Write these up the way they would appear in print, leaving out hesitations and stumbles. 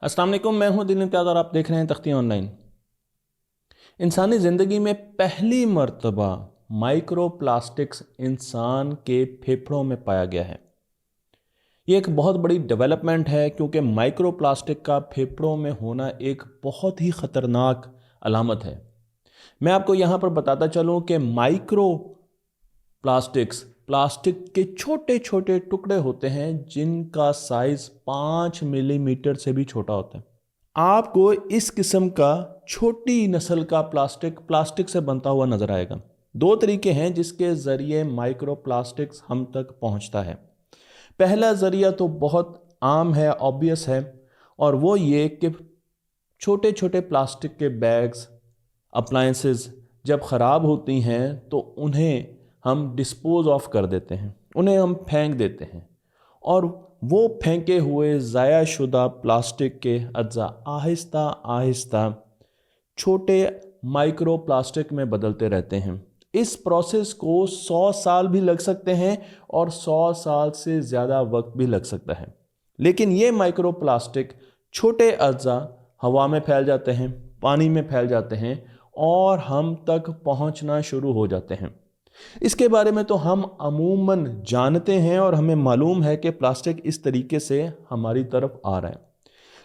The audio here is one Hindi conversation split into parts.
अस्सलाम वालेकुम, मैं हूं दिल इम्तियाज़ और आप देख रहे हैं तख्ती ऑनलाइन। इंसानी ज़िंदगी में पहली मर्तबा माइक्रो प्लास्टिक्स इंसान के फेफड़ों में पाया गया है। ये एक बहुत बड़ी डेवलपमेंट है क्योंकि माइक्रो प्लास्टिक का फेफड़ों में होना एक बहुत ही ख़तरनाक अलामत है। मैं आपको यहाँ पर बताता चलूँ कि माइक्रो प्लास्टिक्स प्लास्टिक के छोटे छोटे टुकड़े होते हैं जिनका साइज़ 5 मिलीमीटर से भी छोटा होता है। आपको इस किस्म का छोटी नस्ल का प्लास्टिक प्लास्टिक से बनता हुआ नजर आएगा। दो तरीके हैं जिसके ज़रिए माइक्रो प्लास्टिक्स हम तक पहुंचता है। पहला ज़रिया तो बहुत आम है, ऑब्वियस है, और वो ये कि छोटे छोटे प्लास्टिक के बैग्स, अप्लायंसेस जब ख़राब होती हैं तो उन्हें हम डिस्पोज ऑफ कर देते हैं, उन्हें हम फेंक देते हैं और वो फेंके हुए ज़ाया शुदा प्लास्टिक के अज्जा आहिस्ता आहिस्ता छोटे माइक्रो प्लास्टिक में बदलते रहते हैं। इस प्रोसेस को 100 साल भी लग सकते हैं और 100 साल से ज़्यादा वक्त भी लग सकता है। लेकिन ये माइक्रो प्लास्टिक छोटे अज्जा हवा में फैल जाते हैं, पानी में फैल जाते हैं और हम तक पहुंचना शुरू हो जाते हैं। इसके बारे में तो हम अमूमन जानते हैं और हमें मालूम है कि प्लास्टिक इस तरीके से हमारी तरफ आ रहा है।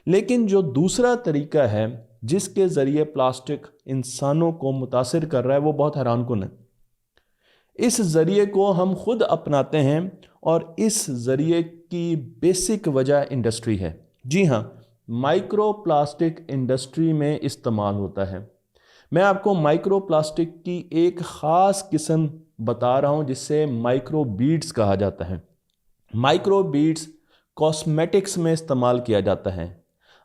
लेकिन जो दूसरा तरीका है जिसके ज़रिए प्लास्टिक इंसानों को मुतासिर कर रहा है वो बहुत हैरानकुन है। इस ज़रिए को हम खुद अपनाते हैं और इस ज़रिए की बेसिक वजह इंडस्ट्री है। जी हाँ, माइक्रो प्लास्टिक इंडस्ट्री में इस्तेमाल होता है। मैं आपको माइक्रो प्लास्टिक की एक ख़ास किस्म बता रहा हूँ जिससे माइक्रो बीड्स कहा जाता है। माइक्रो बीड्स कॉस्मेटिक्स में इस्तेमाल किया जाता है।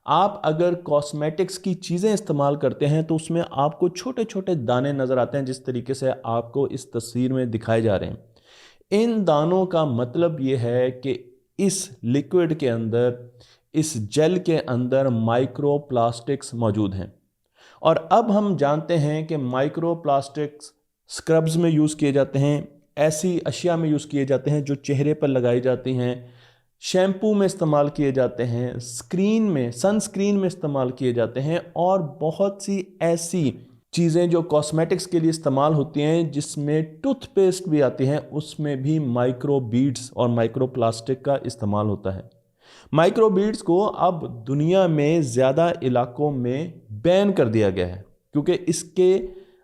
आप अगर कॉस्मेटिक्स की चीज़ें इस्तेमाल करते हैं तो उसमें आपको छोटे छोटे दाने नज़र आते हैं, जिस तरीके से आपको इस तस्वीर में दिखाए जा रहे हैं। इन दानों का मतलब ये है कि इस लिक्विड के अंदर, इस जेल के अंदर माइक्रो प्लास्टिक्स मौजूद हैं। और अब हम जानते हैं कि माइक्रो प्लास्टिक्स स्क्रब्स में यूज़ किए जाते हैं, ऐसी अशिया में यूज़ किए जाते हैं जो चेहरे पर लगाई जाती हैं, शैम्पू में इस्तेमाल किए जाते हैं, स्क्रीन में, सनस्क्रीन में इस्तेमाल किए जाते हैं और बहुत सी ऐसी चीज़ें जो कॉस्मेटिक्स के लिए इस्तेमाल होती हैं जिसमें टूथपेस्ट भी आती हैं, उसमें भी माइक्रो बीड्स और माइक्रो प्लास्टिक का इस्तेमाल होता है। माइक्रो बीड्स को अब दुनिया में ज़्यादा इलाकों में बैन कर दिया गया है क्योंकि इसके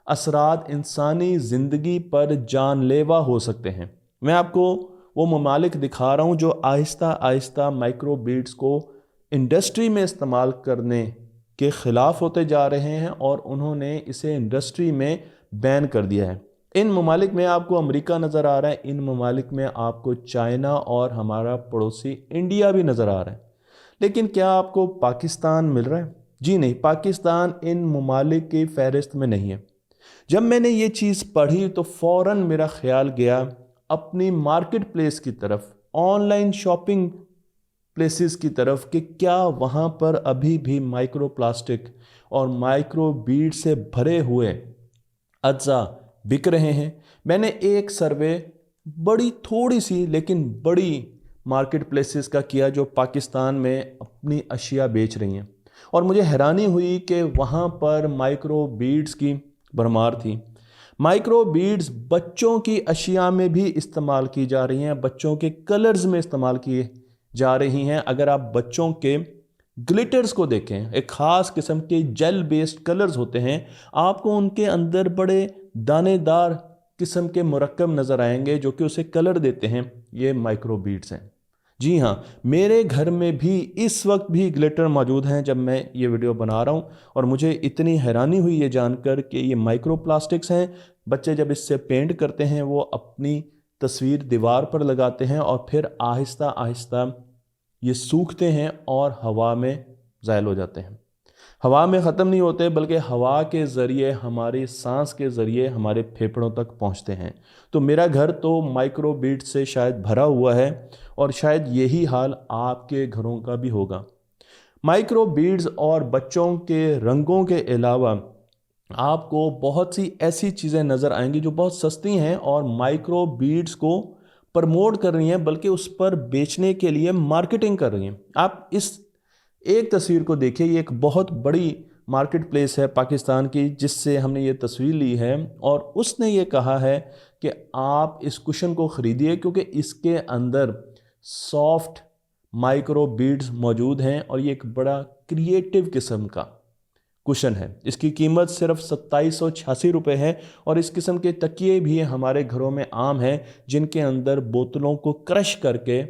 असरात इंसानी ज़िंदगी पर जानलेवा हो सकते हैं। मैं आपको वो ममालिक दिखा रहा हूँ जो आहिस्ता आहिस्ता माइक्रो बीड्स को इंडस्ट्री में इस्तेमाल करने के ख़िलाफ़ होते जा रहे हैं और उन्होंने इसे इंडस्ट्री में बैन कर दिया है। इन ममालिक में आपको अमेरिका नज़र आ रहा है, इन ममालिक में आपको चाइना और हमारा पड़ोसी इंडिया भी नज़र आ रहा है। लेकिन क्या आपको पाकिस्तान मिल रहा है? जी नहीं, पाकिस्तान इन ममालिक की फहरिस्त में नहीं है। जब मैंने ये चीज़ पढ़ी तो फ़ौरन मेरा ख्याल गया अपनी मार्केट प्लेस की तरफ, ऑनलाइन शॉपिंग प्लेसेस की तरफ, कि क्या वहाँ पर अभी भी माइक्रो प्लास्टिक और माइक्रो बीड से भरे हुए अज्जा बिक रहे हैं। मैंने एक सर्वे बड़ी थोड़ी सी लेकिन बड़ी मार्केट प्लेसेस का किया जो पाकिस्तान में अपनी अशिया बेच रही हैं और मुझे हैरानी हुई कि वहाँ पर माइक्रो बीड्स की भरमार थी। माइक्रो बीड्स बच्चों की अशिया में भी इस्तेमाल की जा रही हैं, बच्चों के कलर्स में इस्तेमाल किए जा रही हैं। अगर आप बच्चों के ग्लिटर्स को देखें, एक ख़ास किस्म के जेल बेस्ड कलर्स होते हैं, आपको उनके अंदर बड़े दानेदार किस्म के मुरक्कब नज़र आएंगे जो कि उसे कलर देते हैं। ये माइक्रो बीड्स हैं। जी हाँ, मेरे घर में भी इस वक्त भी ग्लिटर मौजूद हैं जब मैं ये वीडियो बना रहा हूँ और मुझे इतनी हैरानी हुई ये जानकर कि ये माइक्रो प्लास्टिक्स हैं। बच्चे जब इससे पेंट करते हैं वो अपनी तस्वीर दीवार पर लगाते हैं और फिर आहिस्ता आहिस्ता ये सूखते हैं और हवा में ज़ायल हो जाते हैं। हवा में ख़त्म नहीं होते बल्कि हवा के ज़रिए, हमारी सांस के ज़रिए हमारे फेफड़ों तक पहुंचते हैं। तो मेरा घर तो माइक्रो बीड से शायद भरा हुआ है और शायद यही हाल आपके घरों का भी होगा। माइक्रो बीड्स और बच्चों के रंगों के अलावा आपको बहुत सी ऐसी चीज़ें नज़र आएंगी जो बहुत सस्ती हैं और माइक्रो बीड्स को प्रमोट कर रही हैं, बल्कि उस पर बेचने के लिए मार्केटिंग कर रही हैं। आप इस एक तस्वीर को देखिए, ये एक बहुत बड़ी मार्केट प्लेस है पाकिस्तान की जिससे हमने ये तस्वीर ली है, और उसने ये कहा है कि आप इस कुशन को ख़रीदिए क्योंकि इसके अंदर सॉफ्ट माइक्रो बीड्स मौजूद हैं और ये एक बड़ा क्रिएटिव किस्म का कुशन है। इसकी कीमत सिर्फ 2786 रुपये है और इस किस्म के तकिए भी हमारे घरों में आम हैं जिनके अंदर बोतलों को क्रश करके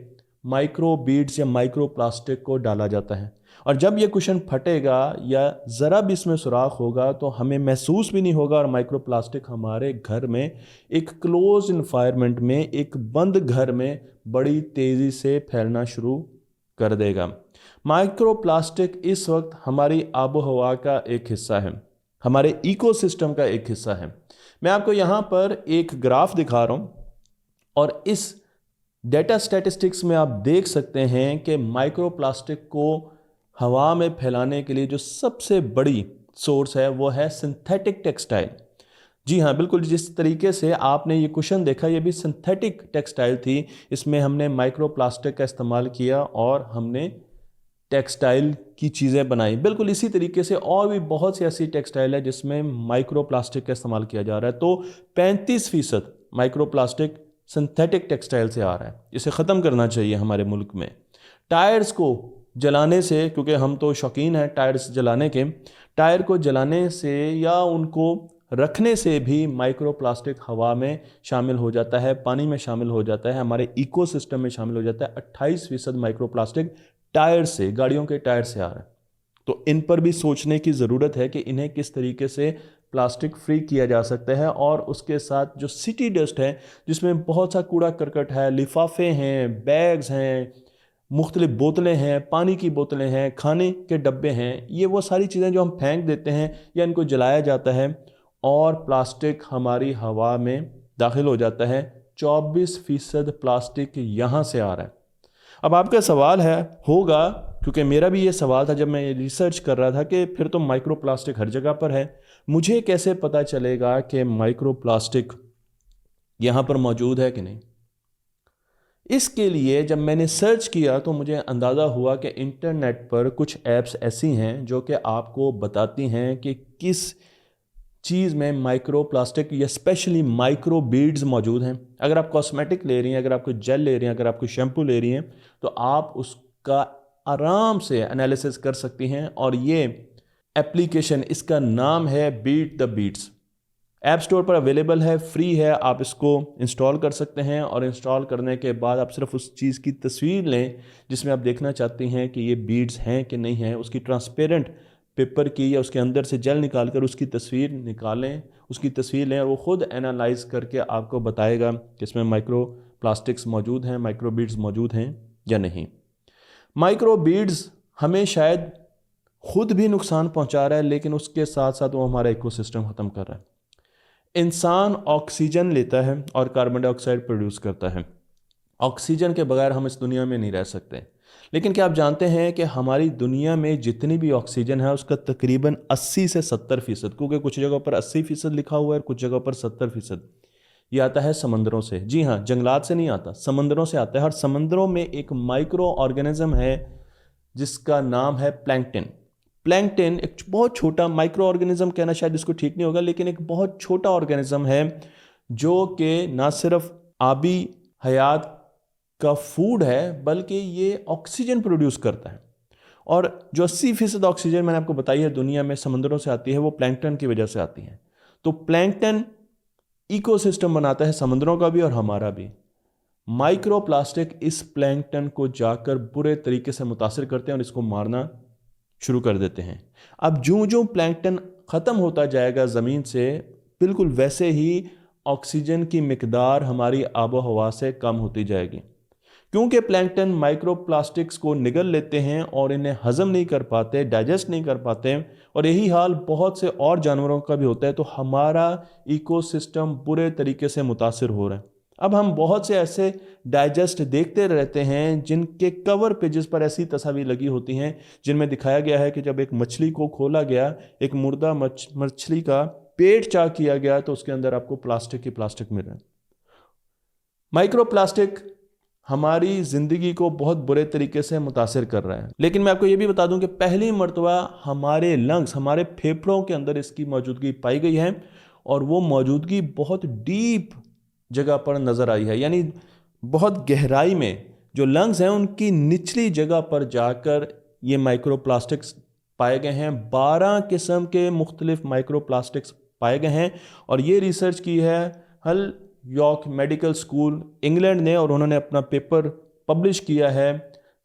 माइक्रो बीड्स या माइक्रो प्लास्टिक को डाला जाता है, और जब ये कुशन फटेगा या ज़रा भी इसमें सुराख होगा तो हमें महसूस भी नहीं होगा और माइक्रो प्लास्टिक हमारे घर में एक क्लोज इन्वायरमेंट में, एक बंद घर में बड़ी तेज़ी से फैलना शुरू कर देगा। माइक्रो प्लास्टिक इस वक्त हमारी आबो हवा का एक हिस्सा है, हमारे इकोसिस्टम का एक हिस्सा है। मैं आपको यहाँ पर एक ग्राफ दिखा रहा हूँ और इस डेटा स्टैटिस्टिक्स में आप देख सकते हैं कि माइक्रो प्लास्टिक को हवा में फैलाने के लिए जो सबसे बड़ी सोर्स है वो है सिंथेटिक टेक्सटाइल। जी हाँ, बिल्कुल जिस तरीके से आपने ये कुशन देखा ये भी सिंथेटिक टेक्सटाइल थी, इसमें हमने माइक्रो प्लास्टिक का इस्तेमाल किया और हमने टेक्सटाइल की चीज़ें बनाई। बिल्कुल इसी तरीके से और भी बहुत सी ऐसी टेक्सटाइल है जिसमें माइक्रो प्लास्टिक का इस्तेमाल किया जा रहा है। तो 35% माइक्रो प्लास्टिक सिंथेटिक टेक्सटाइल से आ रहा है, इसे ख़त्म करना चाहिए हमारे मुल्क में। टायर्स को जलाने से, क्योंकि हम तो शौकीन हैं टायर्स जलाने के, टायर को जलाने से या उनको रखने से भी माइक्रो प्लास्टिक हवा में शामिल हो जाता है, पानी में शामिल हो जाता है, हमारे इकोसिस्टम में शामिल हो जाता है। 28% माइक्रो प्लास्टिक टायर से, गाड़ियों के टायर से आ रहा है। तो इन पर भी सोचने की ज़रूरत है कि इन्हें किस तरीके से प्लास्टिक फ्री किया जा सकता है। और उसके साथ जो सिटी डस्ट है जिसमें बहुत सा कूड़ा करकट है, लिफाफे हैं, बैग्स हैं, मुख्तलिफ बोतलें हैं, पानी की बोतलें हैं, खाने के डब्बे हैं, ये वो सारी चीज़ें जो हम फेंक देते हैं या इनको जलाया जाता है और प्लास्टिक हमारी हवा में दाखिल हो जाता है। 24% प्लास्टिक यहाँ से आ रहा है। अब आपका सवाल होगा, क्योंकि मेरा भी ये सवाल था जब मैं रिसर्च कर रहा था, कि फिर तो माइक्रो प्लास्टिक हर जगह पर है, मुझे कैसे पता चलेगा कि माइक्रो प्लास्टिक यहाँ पर मौजूद है कि नहीं। इसके लिए जब मैंने सर्च किया तो मुझे अंदाज़ा हुआ कि इंटरनेट पर कुछ ऐप्स ऐसी हैं जो कि आपको बताती हैं कि किस चीज़ में माइक्रो प्लास्टिक या स्पेशली माइक्रो बीड्स मौजूद हैं। अगर आप कॉस्मेटिक ले रही हैं, अगर आप कोई जेल ले रही हैं, अगर आप कोई शैम्पू ले रही हैं, तो आप उसका आराम से एनालिसिस कर सकती हैं। और ये एप्लीकेशन, इसका नाम है beat the beats, app store पर अवेलेबल है, फ्री है, आप इसको इंस्टॉल कर सकते हैं। और इंस्टॉल करने के बाद आप सिर्फ उस चीज़ की तस्वीर लें जिसमें आप देखना चाहती हैं कि ये बीड्स हैं कि नहीं हैं, उसकी ट्रांसपेरेंट पेपर की या उसके अंदर से जेल निकाल कर उसकी तस्वीर निकालें, उसकी तस्वीर लें और वो ख़ुद एनालाइज करके आपको बताएगा कि इसमें माइक्रो प्लास्टिक्स मौजूद हैं, माइक्रो बीड्स मौजूद हैं या नहीं। माइक्रो बीड्स हमें शायद खुद भी नुकसान पहुंचा रहा है, लेकिन उसके साथ साथ वो हमारा इकोसिस्टम ख़त्म कर रहा है। इंसान ऑक्सीजन लेता है और कार्बन डाइऑक्साइड प्रोड्यूस करता है। ऑक्सीजन के बगैर हम इस दुनिया में नहीं रह सकते। लेकिन क्या आप जानते हैं कि हमारी दुनिया में जितनी भी ऑक्सीजन है उसका तकरीबन 80 से 70%, क्योंकि कुछ जगहों पर 80% लिखा हुआ है और कुछ जगहों पर 70%, ये आता है समंदरों से। जी हाँ, जंगलात से नहीं आता, समंदरों से आता है। और समंदरों में एक माइक्रो ऑर्गेनिज्म है जिसका नाम है प्लैंकटन। प्लैंकटन एक बहुत छोटा, माइक्रो ऑर्गेनिज्म कहना शायद इसको ठीक नहीं होगा, लेकिन एक बहुत छोटा ऑर्गेनिज्म है जो कि ना सिर्फ आबी हयात का फूड है बल्कि ये ऑक्सीजन प्रोड्यूस करता है। और जो 80% ऑक्सीजन मैंने आपको बताई है दुनिया में समंदरों से आती है, वो प्लैंकटन की वजह से आती है। तो प्लैंकटन इकोसिस्टम बनाता है समंदरों का भी और हमारा भी। माइक्रो प्लास्टिक इस प्लैंकटन को जाकर बुरे तरीके से मुतासिर करते हैं और इसको मारना शुरू कर देते हैं। अब जो जो प्लैंकटन ख़त्म होता जाएगा ज़मीन से, बिल्कुल वैसे ही ऑक्सीजन की मिकदार हमारी आबो हवा से कम होती जाएगी, क्योंकि प्लैंकटन माइक्रो प्लास्टिक्स को निगल लेते हैं और इन्हें हजम नहीं कर पाते, डाइजेस्ट नहीं कर पाते। और यही हाल बहुत से और जानवरों का भी होता है। तो हमारा इकोसिस्टम बुरे तरीके से मुतासिर हो रहा है। अब हम बहुत से ऐसे डाइजेस्ट देखते रहते हैं जिनके कवर पेजेस पर ऐसी तस्वीरें लगी होती हैं जिनमें दिखाया गया है कि जब एक मछली को खोला गया, एक मुर्दा मछली का पेट चाक किया गया, तो उसके अंदर आपको प्लास्टिक ही प्लास्टिक मिल रहा है। माइक्रो प्लास्टिक हमारी ज़िंदगी को बहुत बुरे तरीके से मुतासिर कर रहा है। लेकिन मैं आपको ये भी बता दूं कि पहली मर्तबा हमारे लंग्स, हमारे फेफड़ों के अंदर इसकी मौजूदगी पाई गई है और वो मौजूदगी बहुत डीप जगह पर नज़र आई है, यानी बहुत गहराई में जो लंग्स हैं उनकी निचली जगह पर जाकर ये माइक्रोप्लास्टिक्स पाए गए हैं। 12 किस्म के मुख्तलिफ माइक्रोप्लास्टिक्स पाए गए हैं और ये रिसर्च की है हल यॉर्क मेडिकल स्कूल इंग्लैंड ने, और उन्होंने अपना पेपर पब्लिश किया है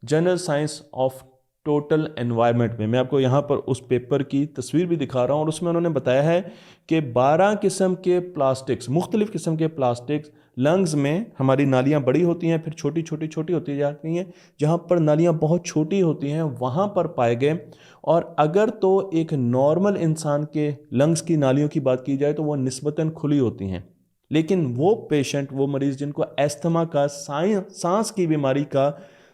journal science of total environment में। मैं आपको यहाँ पर उस पेपर की तस्वीर भी दिखा रहा हूँ और उसमें उन्होंने बताया है कि 12 किस्म के प्लास्टिक्स, मुख्तलिफ किस्म के प्लास्टिक्स लंग्स में, हमारी नालियाँ बड़ी होती हैं फिर छोटी छोटी छोटी होती जाती हैं, जहाँ पर नालियाँ बहुत छोटी होती हैं वहाँ पर पाए गए। और अगर तो एक नॉर्मल इंसान के लंग्स की नालियों की बात की जाए तो वो निस्बतन खुली होती हैं, लेकिन वो पेशेंट, वो मरीज़ जिनको एस्थमा का, सांस की बीमारी का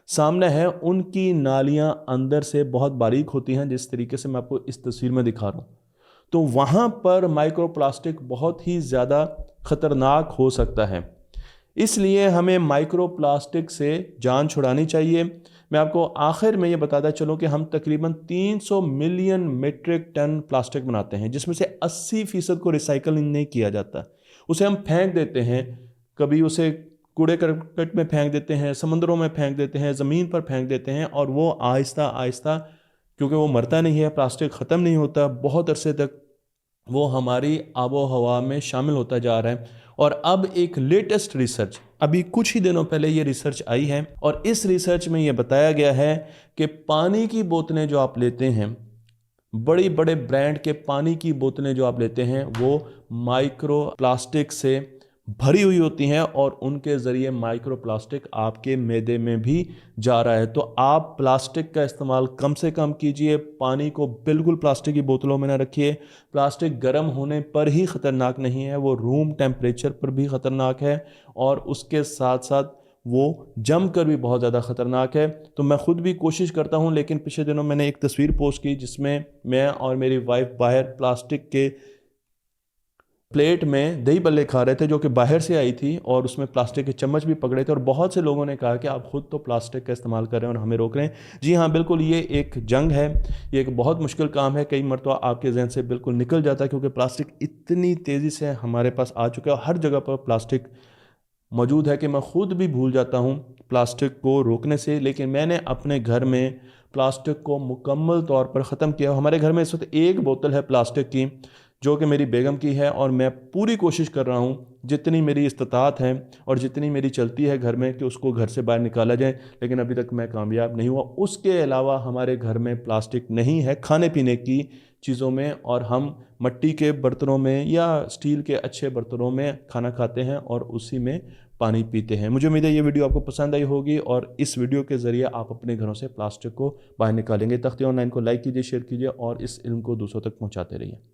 सामना है, उनकी नालियां अंदर से बहुत बारीक होती हैं, जिस तरीके से मैं आपको इस तस्वीर में दिखा रहा हूँ। तो वहाँ पर माइक्रोप्लास्टिक बहुत ही ज़्यादा ख़तरनाक हो सकता है, इसलिए हमें माइक्रोप्लास्टिक से जान छुड़ानी चाहिए। मैं आपको आखिर में ये बताता चलूँ कि हम तकरीबन 300 मिलियन मीट्रिक टन प्लास्टिक बनाते हैं, जिसमें से 80% को रिसाइकल नहीं किया जाता। उसे हम फेंक देते हैं, कभी उसे कूड़े करकट में फेंक देते हैं, समंदरों में फेंक देते हैं, ज़मीन पर फेंक देते हैं, और वो आहिस्ता आहिस्ता, क्योंकि वो मरता नहीं है, प्लास्टिक ख़त्म नहीं होता, बहुत अरसे तक वो हमारी आबो हवा में शामिल होता जा रहा है। और अब एक लेटेस्ट रिसर्च, अभी कुछ ही दिनों पहले ये रिसर्च आई है, और इस रिसर्च में ये बताया गया है कि पानी की बोतलें जो आप लेते हैं, बड़े बड़े ब्रांड के पानी की बोतलें जो आप लेते हैं, वो माइक्रो प्लास्टिक से भरी हुई होती हैं और उनके ज़रिए माइक्रो प्लास्टिक आपके मैदे में भी जा रहा है। तो आप प्लास्टिक का इस्तेमाल कम से कम कीजिए, पानी को बिल्कुल प्लास्टिक की बोतलों में ना रखिए। प्लास्टिक गर्म होने पर ही ख़तरनाक नहीं है, वो रूम टेम्परेचर पर भी ख़तरनाक है, और उसके साथ साथ वो जम कर भी बहुत ज़्यादा ख़तरनाक है। तो मैं ख़ुद भी कोशिश करता हूँ, लेकिन पिछले दिनों मैंने एक तस्वीर पोस्ट की जिसमें मैं और मेरी वाइफ बाहर प्लास्टिक के प्लेट में दही बल्ले खा रहे थे, जो कि बाहर से आई थी, और उसमें प्लास्टिक के चम्मच भी पकड़े थे, और बहुत से लोगों ने कहा कि आप खुद तो प्लास्टिक का इस्तेमाल कर रहे हैं और हमें रोक रहे हैं। जी हाँ, बिल्कुल, ये एक जंग है, ये एक बहुत मुश्किल काम है, कई मरतबा आपके जहन से बिल्कुल निकल जाता है, क्योंकि प्लास्टिक इतनी तेज़ी से हमारे पास आ चुका है, हर जगह पर प्लास्टिक मौजूद है कि मैं खुद भी भूल जाता हूँ प्लास्टिक को रोकने से। लेकिन मैंने अपने घर में प्लास्टिक को मुकम्मल तौर पर ख़त्म किया। हमारे घर में इस वक्त एक बोतल है प्लास्टिक की, जो कि मेरी बेगम की है, और मैं पूरी कोशिश कर रहा हूँ जितनी मेरी इस्तात है और जितनी मेरी चलती है घर में कि उसको घर से बाहर निकाला जाए, लेकिन अभी तक मैं कामयाब नहीं हुआ। उसके अलावा हमारे घर में प्लास्टिक नहीं है खाने पीने की चीज़ों में, और हम मिट्टी के बर्तनों में या स्टील के अच्छे बर्तनों में खाना खाते हैं और उसी में पानी पीते हैं। मुझे उम्मीद है ये वीडियो आपको पसंद आई होगी, और इस वीडियो के ज़रिए आप अपने घरों से प्लास्टिक को बाहर निकालेंगे। तख्ती ऑनलाइन को लाइक कीजिए, शेयर कीजिए और इस इल्म को दूसरों तक पहुँचाते रहिए।